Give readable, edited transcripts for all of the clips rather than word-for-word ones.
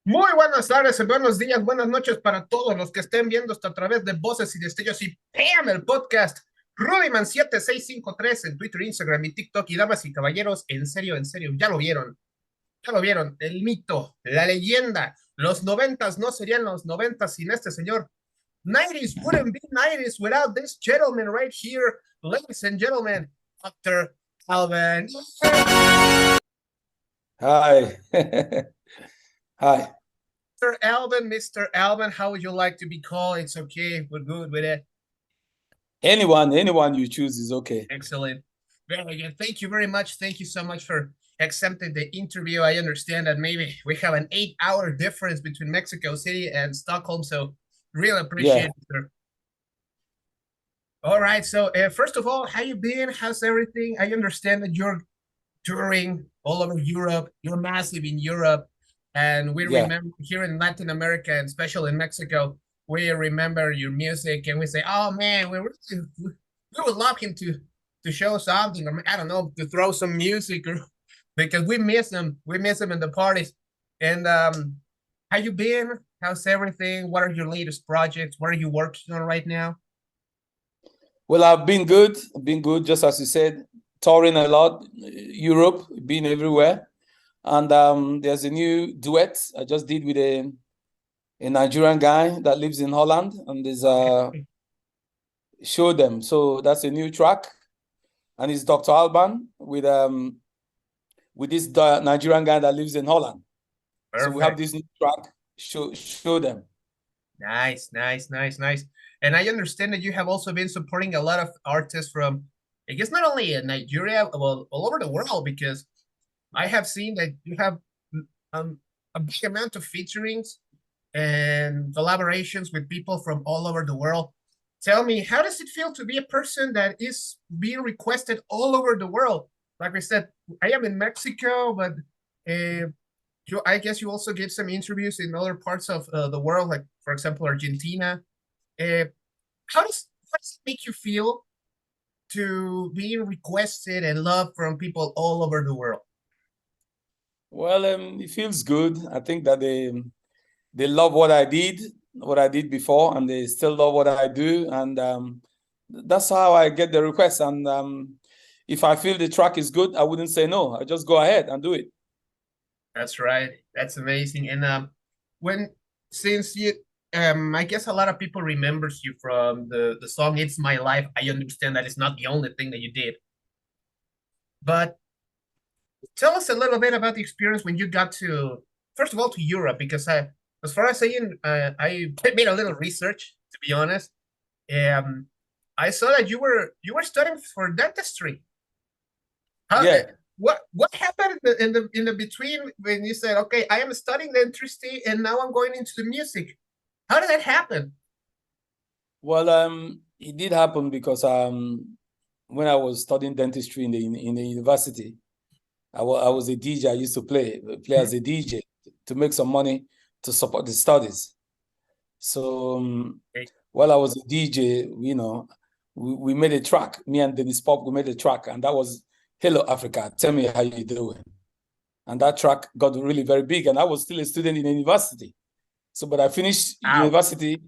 Muy buenas tardes, buenos días, buenas noches para todos los que estén viendo esto a través de Voces y Destellos y ¡pam! El podcast Rudyman 7653 en Twitter, Instagram y TikTok. Y damas y caballeros, en serio, ya lo vieron, el mito, la leyenda. Los noventas no serían los noventas sin este señor. 90s wouldn't be 90s without this gentleman right here, ladies and gentlemen, Dr. Alban. Hi. Hi. Mr. Alban, how would you like to be called? It's okay, we're good with it. Anyone you choose is okay. Excellent. Very good. Thank you very much. Thank you so much for accepting the interview. I understand that maybe we have an 8-hour difference between Mexico City and Stockholm, so really appreciate it, sir. All right. So first of all, how you been? How's everything? I understand that you're touring all over Europe. You're massive in Europe, and we remember here in Latin America and especially in Mexico, we remember your music and we say, "Oh man, we would love him to show something, or I don't know, to throw some music, or because we miss him. We miss him in the parties." And how you been? How's everything? What are your latest projects? What are you working on right now? Well, I've been good. Just as you said, touring a lot, Europe, been everywhere. And there's a new duet I just did with a Nigerian guy that lives in Holland, and there's Show Them. So that's a new track, and it's Dr. Alban with this Nigerian guy that lives in Holland. Perfect. So we have this new track, Show Them. Nice. And I understand that you have also been supporting a lot of artists from, I guess, not only in Nigeria, well, all over the world, because I have seen that you have a big amount of featurings and collaborations with people from all over the world. Tell me, how does it feel to be a person that is being requested all over the world? Like I said, I am in Mexico, but I guess you also give some interviews in other parts of the world, like, for example, Argentina. How does it make you feel to being requested and loved from people all over the world? Well, it feels good. I think that they love what I did before, and they still love what I do, and that's how I get the request. And if I feel the track is good, I wouldn't say no. I just go ahead and do it. That's right. That's amazing. And since you I guess a lot of people remembers you from the song "It's My Life." I understand that it's not the only thing that you did, but tell us a little bit about the experience when you got to, first of all, to Europe, because as far as I made a little research, to be honest. I saw that you were studying for dentistry. Yeah. What happened in the between when you said, "Okay, I am studying dentistry and now I'm going into the music"? How did that happen? Well, it did happen because when I was studying dentistry in the university, I was a DJ. I used to play as a DJ to make some money to support the studies. So while I was a DJ, we made a track. Me and Dennis Pop, we made a track, and that was "Hello Africa, Tell Me How You Doing." And that track got really very big, and I was still a student in university. So, but I finished university,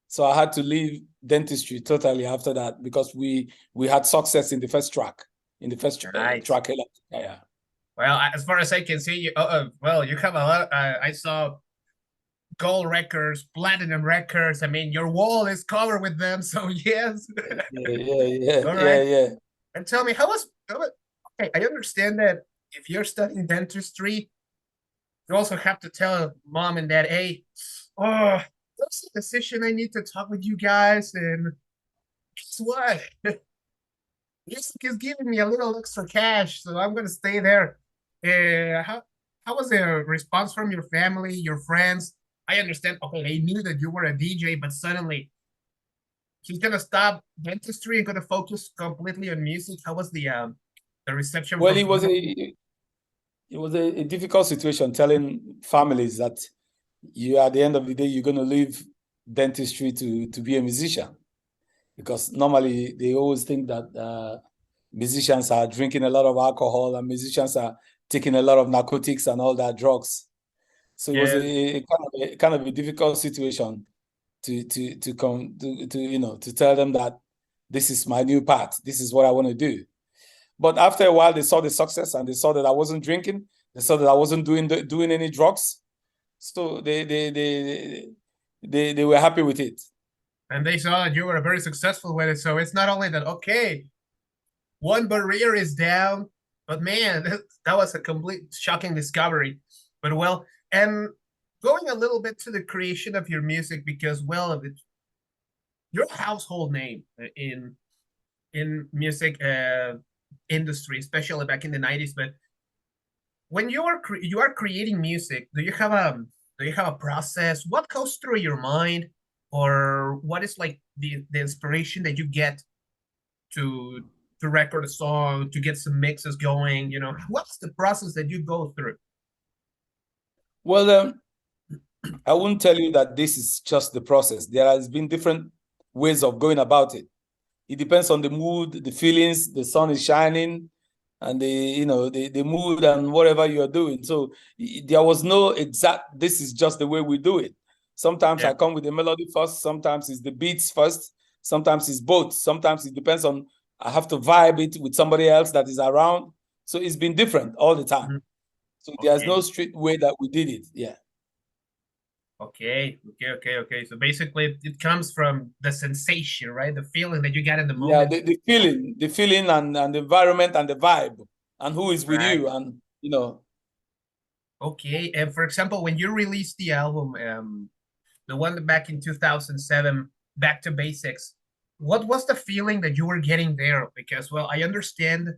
so I had to leave dentistry totally after that because we had success in the first track. Track, Hello Africa, yeah. Well, as far as I can see, you have a lot. I saw gold records, platinum records. I mean, your wall is covered with them. So yes. Yeah. And tell me, okay, I understand that if you're studying dentistry, you also have to tell mom and dad, "Hey, that's a decision. I need to talk with you guys." And guess what? Music is giving me a little extra cash, so I'm gonna stay there. How was the response from your family, your friends? I understand. Okay, they knew that you were a DJ, but suddenly he's gonna stop dentistry and gonna focus completely on music. How was the reception? Well, it was a difficult situation telling families that at the end of the day, you're going to leave dentistry to be a musician, because normally they always think that musicians are drinking a lot of alcohol and musicians are taking a lot of narcotics and all that drugs. So it was a kind of a difficult situation to to tell them that this is my new path. This is what I want to do. But after a while, they saw the success and they saw that I wasn't drinking. They saw that I wasn't doing any drugs. So they were happy with it. And they saw that you were very successful with it. So it's not only that, okay, one barrier is down, but man, that was a complete shocking discovery. But well, and going a little bit to the creation of your music, because well, your household name in music industry, especially back in the 90s. But when you are creating music, do you have a process? What goes through your mind, or what is like the inspiration that you get to record a song, to get some mixes going? What's the process that you go through? Well, I wouldn't tell you that this is just the process. There has been different ways of going about it. It depends on the mood, the feelings, the sun is shining, and the mood and whatever you are doing. So there was no exact, this is just the way we do it. Sometimes I come with the melody first, sometimes it's the beats first, sometimes it's both. Sometimes it depends on, I have to vibe it with somebody else that is around. So it's been different all the time. Mm-hmm. So there's no strict way that we did it. Yeah. Okay. So basically it comes from the sensation, right? The feeling that you get in the moment. Yeah, the feeling and the environment and the vibe and who is with you and, Okay. And for example, when you released the album, the one back in 2007, Back to Basics, what was the feeling that you were getting there? Because, well, I understand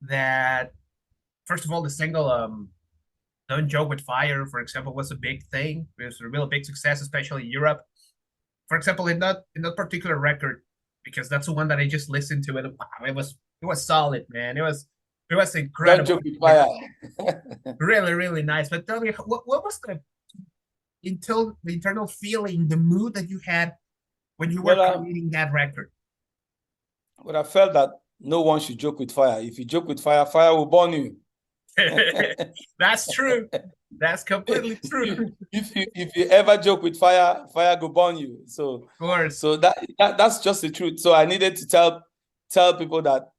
that, first of all, the single, Don't Joke with Fire, for example, was a big thing. It was a real big success, especially in Europe. For example, in that particular record, because that's the one that I just listened to, and wow, it was solid, man. It was incredible. Don't Joke with Fire. Really, really nice. But tell me, what was the internal feeling, the mood that you had when you were creating that record? Well, I felt that no one should joke with fire. If you joke with fire, fire will burn you. That's true. That's completely true. If you ever joke with fire, fire will burn you. So, of course. So that's just the truth. So I needed to tell people that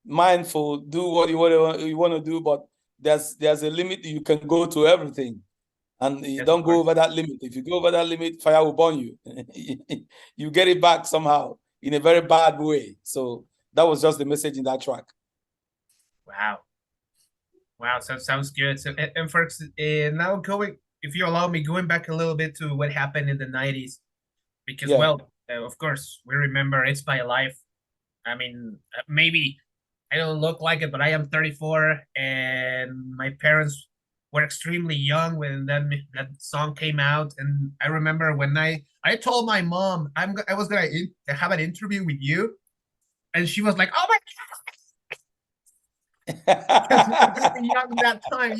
mindful, do what you want to do, but there's a limit. You can go to everything, and you don't go over that limit. If you go over that limit, fire will burn you. You get it back somehow in a very bad way. So that was just the message in that track. Wow, so sounds good. So, and for now if you allow me, going back a little bit to what happened in the 90s, because of course we remember It's My Life. I mean, maybe I don't look like it, but I am 34, and my parents were extremely young when that song came out. And I remember when I told my mom I was gonna have an interview with you, and she was like, "Oh my God." Because we were very young that time,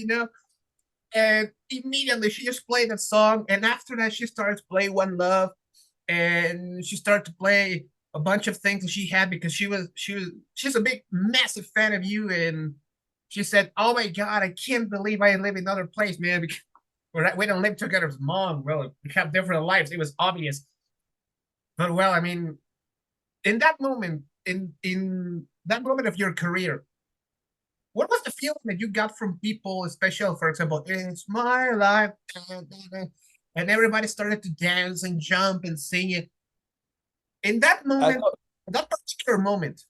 and immediately she just played that song, and after that she started to play One Love, and she started to play a bunch of things that she had, because she's a big massive fan of you. And she said, "Oh my God, I can't believe I live in another place, man, because we don't live together with Mom. Well, we have different lives." It was obvious. But well, I mean, in that moment, in that moment of your career, what was the feeling that you got from people, especially, for example, "It's My Life," and everybody started to dance and jump and sing it? In that moment, that particular moment,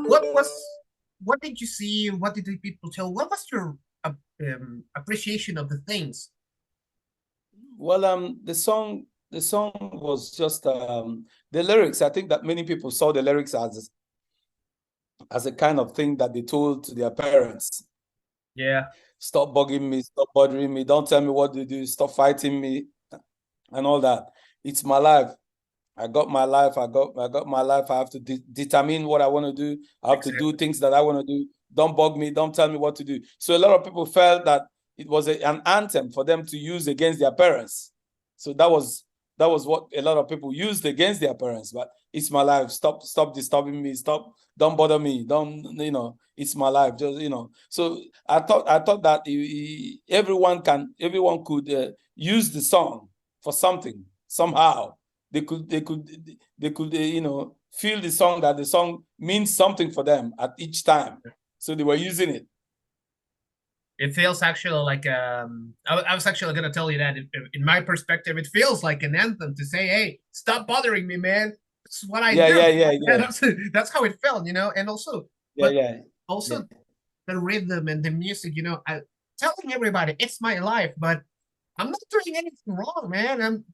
what did you see? What did the people tell? What was your appreciation of the things? Well, the song was just the lyrics. I think that many people saw the lyrics as a kind of thing that they told to their parents. Yeah. Stop bugging me, stop bothering me, don't tell me what to do, stop fighting me, and all that. It's my life. I got my life. I got my life. I have to determine what I want to do. I have to do things that I want to do. Don't bug me. Don't tell me what to do. So a lot of people felt that it was an anthem for them to use against their parents. So that was that was what a lot of people used against their parents. But it's my life. Stop disturbing me. Stop. Don't bother me. Don't, it's my life. Just, So I thought that everyone could use the song for something somehow. They could feel the song, that the song means something for them at each time. So they were using it. It feels actually like I was actually going to tell you that in my perspective, it feels like an anthem to say, "Hey, stop bothering me, man. This is what I do." Yeah. That's how it felt, And also, also the rhythm and the music, I telling everybody it's my life, but I'm not doing anything wrong, man. I'm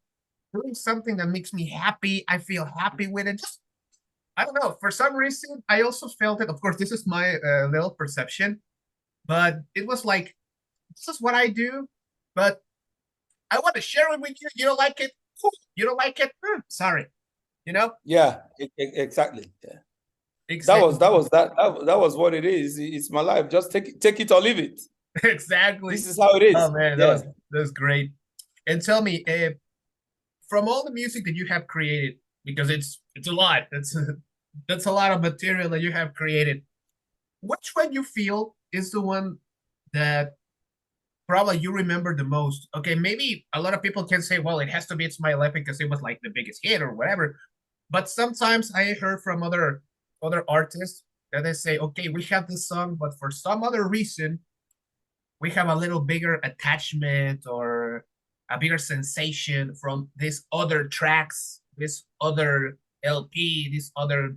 doing something that makes me happy. I feel happy with it. Just I don't know. For some reason, I also felt it. Of course, this is my little perception, but it was like, this is what I do, but I want to share it with you. You don't like it? You don't like it? Sorry. Yeah, exactly. Yeah. Exactly. That was what it is. It's my life. Just take it or leave it. Exactly. This is how it is. Oh man, that was great. And tell me, from all the music that you have created, because it's a lot. That's a lot of material that you have created. Which one you feel is the one that probably you remember the most? Okay, maybe a lot of people can say, well, it has to be It's My Life because it was like the biggest hit or whatever. But sometimes I heard from other artists that they say, okay, we have this song, but for some other reason, we have a little bigger attachment or a bigger sensation from these other tracks, this other LP, this other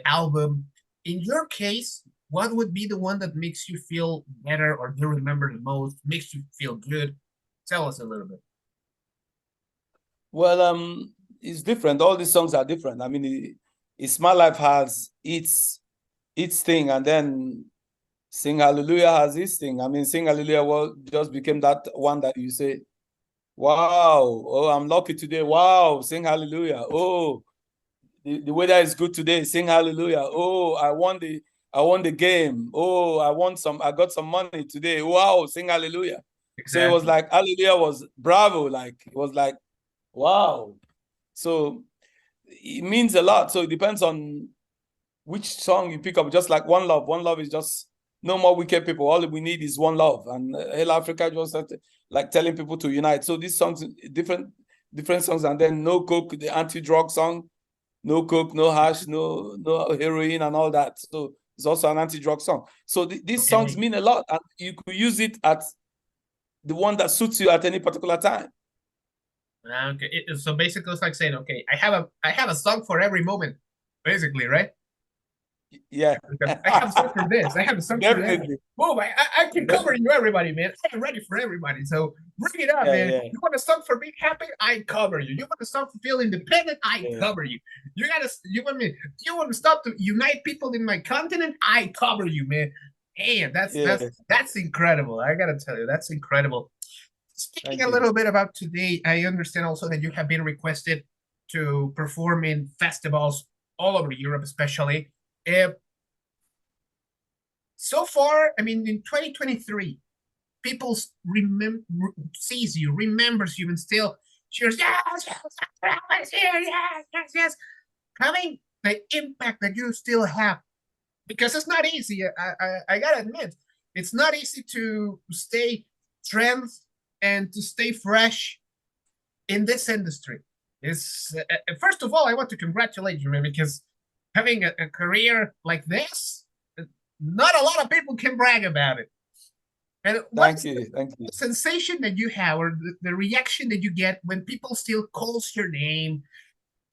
album. In your case, what would be the one that makes you feel better or you remember the most, makes you feel good? Tell us a little bit. Well, it's different. All these songs are different. I mean, It's My Life has its thing, and then Sing Hallelujah has its thing. I mean, Sing Hallelujah just became that one that you say, wow, oh, I'm lucky today. Wow, sing hallelujah. Oh, the weather is good today. Sing hallelujah. Oh, I won the game. Oh, I got some money today. Wow, sing hallelujah. Exactly. So it was like hallelujah was bravo. Like it was like, wow. So it means a lot. So it depends on which song you pick up. Just like One Love. One Love is just no more wicked people. All we need is one love. And Hail Africa just like telling people to unite. So these songs, different songs, and then No Coke, the anti-drug song, no coke, no hash, no heroin, and all that. So it's also an anti-drug song. So these songs mean a lot, and you could use it at the one that suits you at any particular time. Okay, so basically, it's like saying, okay, I have a song for every moment, basically, right? Yeah. I have a song for this. I have a song for that. Boom! I can cover you, everybody, man. I'm ready for everybody. So bring it up, man. Yeah. You want a song for being happy? I cover you. You want a song for feeling independent? I cover you. You want to stop to unite people in my continent? I cover you, man. Man, that's incredible. I gotta tell you, that's incredible. Speaking a little bit about today, I understand also that you have been requested to perform in festivals all over Europe, especially. So far, I mean, in 2023, people sees you, remembers you, and still cheers. Yes, yes. Having the impact that you still have, because it's not easy. I gotta admit, it's not easy to stay trend and to stay fresh in this industry. Is first of all, I want to congratulate you, man, because having a career like this, not a lot of people can brag about it. And thank you. The sensation that you have, or the reaction that you get when people still calls your name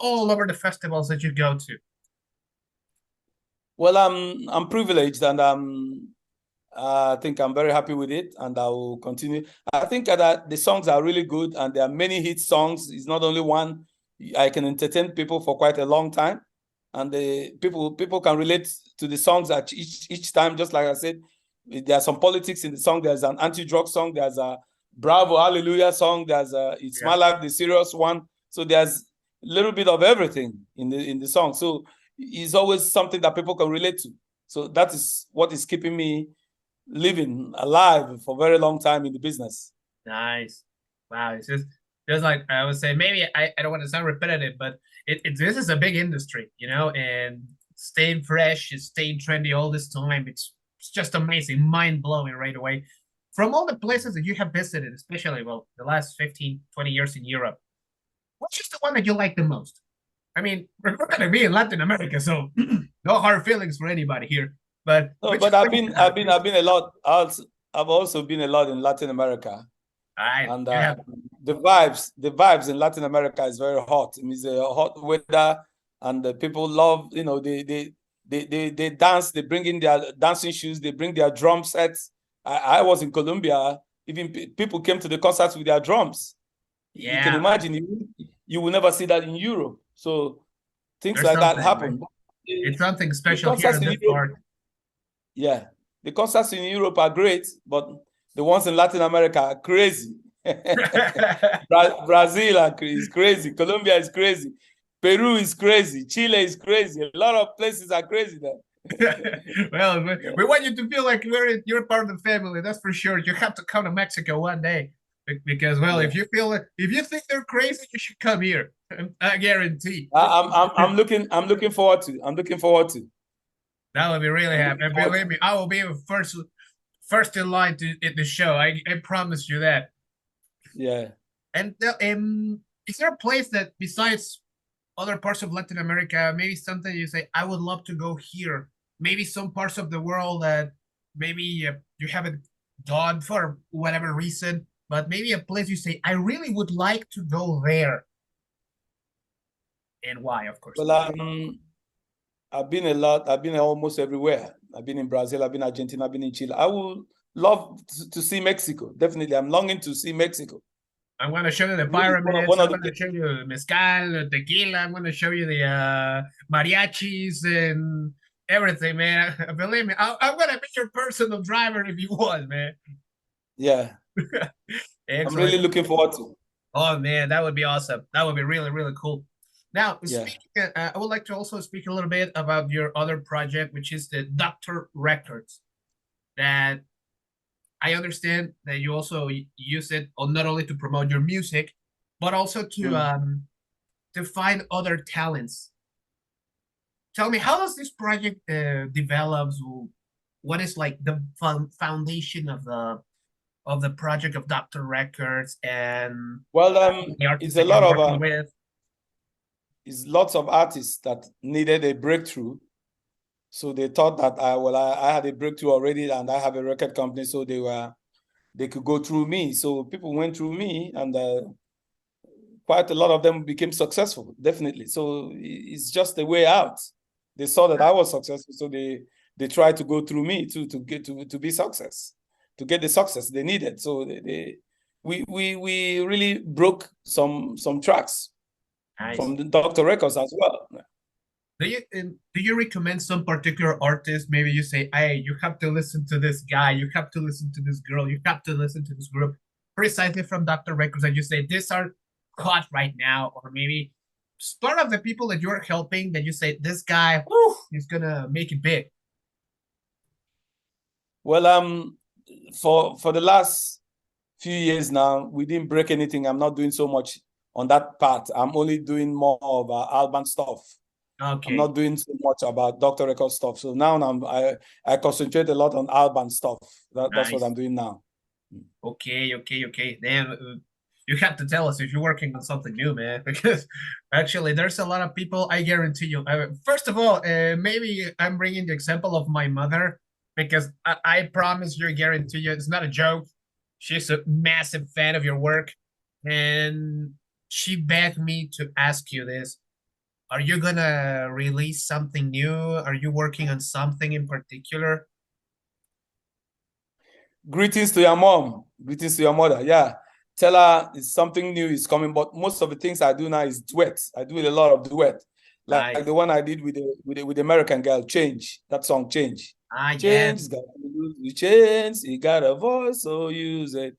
all over the festivals that you go to? Well, I'm privileged, and I think I'm very happy with it, and I will continue. I think that the songs are really good, and there are many hit songs. It's not only one. I can entertain people for quite a long time, and the people can relate to the songs at each time. Just like I said, there's some politics in the song. There's an anti-drug song. There's a Bravo Hallelujah song. There's a It's My Life, the serious one. So there's a little bit of everything in the song. So it's always something that people can relate to. So that is what is keeping me living alive for a very long time in the business. Nice. Wow. It's just Just like I would say, maybe I don't want to sound repetitive, but this is a big industry, and staying fresh, staying trendy all this time. It's just amazing, mind blowing right away. From all the places that you have visited, especially the last 15, 20 years in Europe, what's just the one that you like the most? I mean, we're gonna be in Latin America, so no hard feelings for anybody here. But No, which but I've been a lot. I've also been a lot in Latin America, I and you have the vibes in Latin America is very hot. It means a hot weather, and the people love. They dance. They bring in their dancing shoes. They bring their drum sets. I was in Colombia. Even people came to the concerts with their drums. You can yeah. imagine you will never see that in Europe. So things There's like that something, man. happen. It's something The special here concerts in in this Europe, part. yeah, the concerts in Europe are great, but the ones in Latin America are crazy. Brazil is crazy. Colombia is crazy. Peru is crazy. Chile is crazy. A lot of places are crazy there. Well, we want you to feel like you're part of the family. That's for sure. You have to come to Mexico one day because, well, Yeah. if you think they're crazy, you should come here. I guarantee. I'm looking forward to. I'm looking forward to. That would be really I'm happy. looking And forward believe me, I will be first in line to in the show. I promise you that. Yeah. And is there a place that besides other parts of Latin America, maybe something you say, I would love to go here? Maybe some parts of the world that maybe you haven't done for whatever reason, but maybe a place you say, I really would like to go there. And why, of course. Well, I've been a lot. I've been almost everywhere. I've been in Brazil. I've been in Argentina. I've been in Chile. I would love to see Mexico. Definitely, I'm longing to see Mexico. I'm going to show you the Really, pyramids. one I'm of going to the show you mezcal, tequila. I'm going to show you the mariachis and everything, man. Believe me, I'm going to be your personal driver if you want, man. yeah. I'm Excellent. really looking forward to. Oh, man, that would be awesome. That would be really, really cool. Now, Yeah. speaking, I would like to also speak a little bit about your other project, which is the Doctor Records. That I understand that you also use it not only to promote your music, but also to find other talents. Tell me, how does this project develops? What is like the foundation of the project of Doctor Records and Well, the artists it's a that lot you're of working with? it's lots of artists that needed a breakthrough. So they thought that I had a breakthrough already and I have a record company, so they could go through me. So people went through me, and quite a lot of them became successful, definitely. So it's just a way out. They saw that I was successful, so they tried to go through me to get to be success, to get the success they needed. So we really broke some tracks Nice. from the Doctor Records as well. Do you recommend some particular artist? Maybe you say, hey, you have to listen to this guy, you have to listen to this girl, you have to listen to this group, precisely from Doctor Records, and you say these are hot right now, or maybe start of the people that you're helping that you say this guy, whew, he's gonna make it big. Well, for the last few years now, we didn't break anything. I'm not doing so much on that part. I'm only doing more of Alban stuff. Okay. I'm not doing so much about Doctor Record stuff. So now I concentrate a lot on Alban stuff. That's what I'm doing now. Okay. Then you have to tell us if you're working on something new, man, because actually there's a lot of people. I guarantee you. First of all, maybe I'm bringing the example of my mother because I promise you, guarantee you, it's not a joke. She's a massive fan of your work, and she begged me to ask you this. Are you gonna release something new? Are you working on something in particular? Greetings to your mom. Greetings to your mother. Yeah. Tell her it's something new is coming. But most of the things I do now is duets. I do a lot of duet. Like the one I did with the American girl, Change. That song, Change. Change, Yes. got to change. You got a voice, so use it.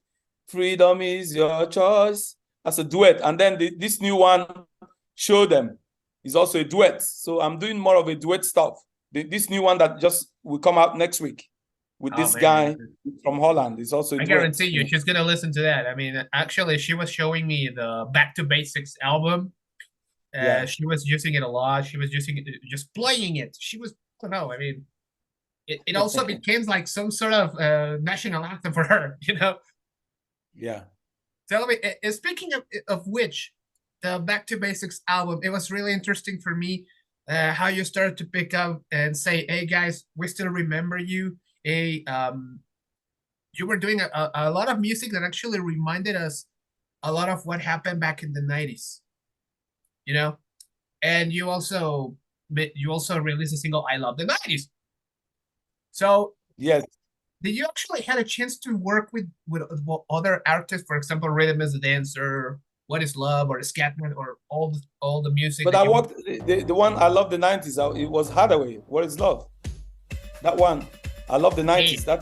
Freedom is your choice. That's a duet. And then this new one, Show Them, is also a duet. So I'm doing more of a duet stuff. This new one that just will come out next week with this guy, from Holland. It's also a I duet. guarantee you, she's gonna listen to that. I mean, actually, she was showing me the Back to Basics album. Yeah. She was using it a lot. She was using it, just playing it. She was, I don't know. I mean, it also became like some sort of national anthem for her. Yeah. Tell me, speaking of which, the Back to Basics album, it was really interesting for me how you started to pick up and say, "Hey guys, we still remember you." Hey, you were doing a lot of music that actually reminded us a lot of what happened back in the 90s, and you also released a single, "I Love the 90s." So yes, did you actually had a chance to work with other artists, for example, Rhythm is the Dancer, What Is Love, or the Scatman, or all the music? but I worked the one I love the 90s. It was Hathaway. What Is Love? That one. I love the 90s. Hey.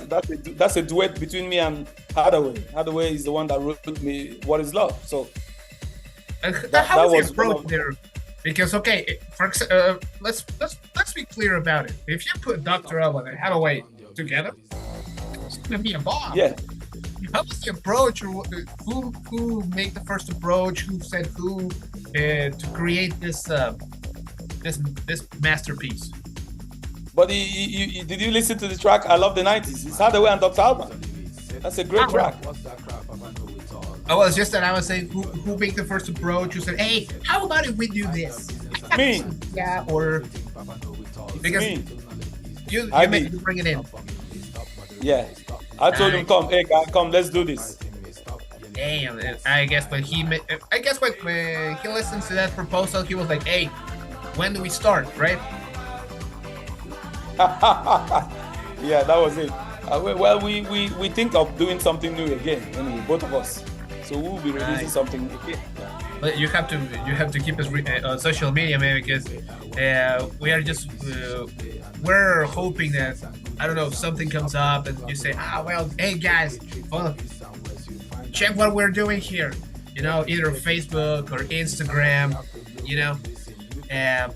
That's a duet between me and Hathaway. Hathaway is the one that wrote me What Is Love. So how was the approach there? Because let's be clear about it. If you put Dr. Alban and Hathaway together, it's gonna be a bomb. Yeah. How was the approach, or who made the first approach? Who said who to create this masterpiece? But did you listen to the track? I Love the 90s. It's Hathaway and Dr. Alban. That's a great track. Oh, it's just that I was saying who made the first approach? Who said, "Hey, how about if we do this?" Me. Yeah, or because me. You bring it in. Yeah, I told him, "Come, hey guy, come, let's do this." Damn, I guess when he listens to that proposal, he was like, "Hey, when do we start?" Right? Yeah, that was it. Well, we think of doing something new again. Anyway, both of us. So we'll be releasing something again. But you have to keep us on social media, man, because we are just we're hoping that, I don't know, if something comes up and you say, well, hey guys, check what we're doing here, either Facebook or Instagram, and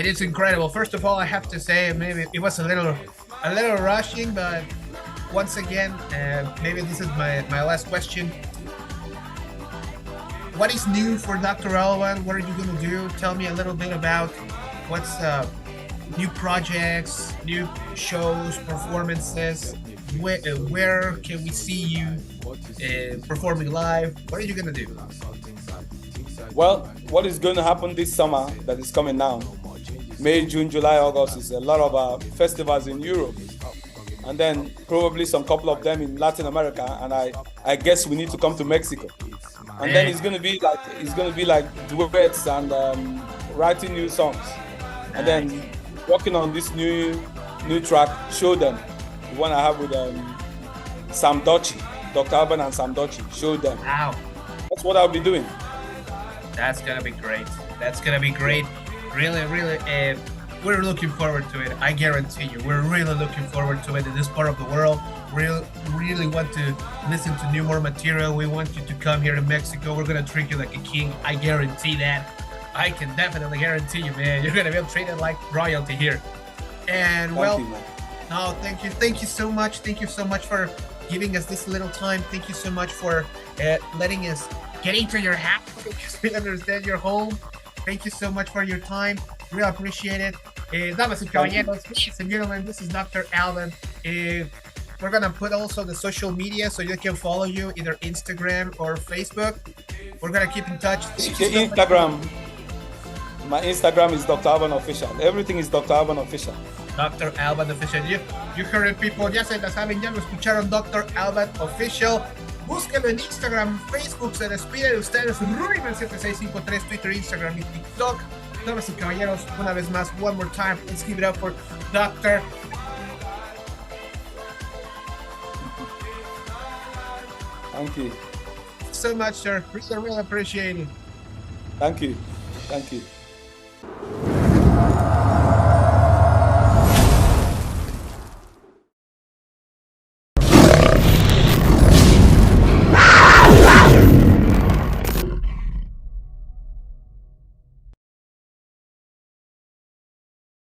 it's incredible. First of all, I have to say, maybe it was a little rushing, but once again, maybe this is my last question. What is new for Dr. Alban? What are you going to do? Tell me a little bit about what's new projects, new shows, performances. Where can we see you performing live? What are you going to do? Well, what is going to happen this summer that is coming now? May, June, July, August is a lot of festivals in Europe. And then probably some couple of them in Latin America, and I guess we need to come to Mexico. And then it's gonna be like duets and writing new songs, and then working on this new track, Show Them, the one I have with Sam Dochi, Dr. Alban and Sam Dochi, Show Them. Wow, that's what I'll be doing. That's gonna be great. That's gonna be great. Really, really. We're looking forward to it. I guarantee you, we're really looking forward to it in this part of the world. We really want to listen to more material. We want you to come here to Mexico. We're gonna treat you like a king. I guarantee that. I can definitely guarantee you, man. You're gonna be treated like royalty here. And thank you so much. Thank you so much for giving us this little time. Thank you so much for letting us get into your house because we understand your home. Thank you so much for your time. Really appreciate it. Damas y caballeros, ladies and gentlemen, this is Dr. Alban. We're going to put also the social media so you can follow you, either Instagram or Facebook. We're going to keep in touch. My Instagram is Dr. Alban Official. Everything is Dr. Alban Official. Dr. Alban Official. You heard it, people. Ya se la saben, ya lo escucharon, Dr. Alban Official. Búsquenlo en Instagram, Facebook. Se despide de ustedes. Rudyman 7653, Twitter, Instagram y TikTok. Damas y caballeros, una vez más, one more time, let's give it up for Dr. Thank you so much, sir. Really appreciate it. Thank you.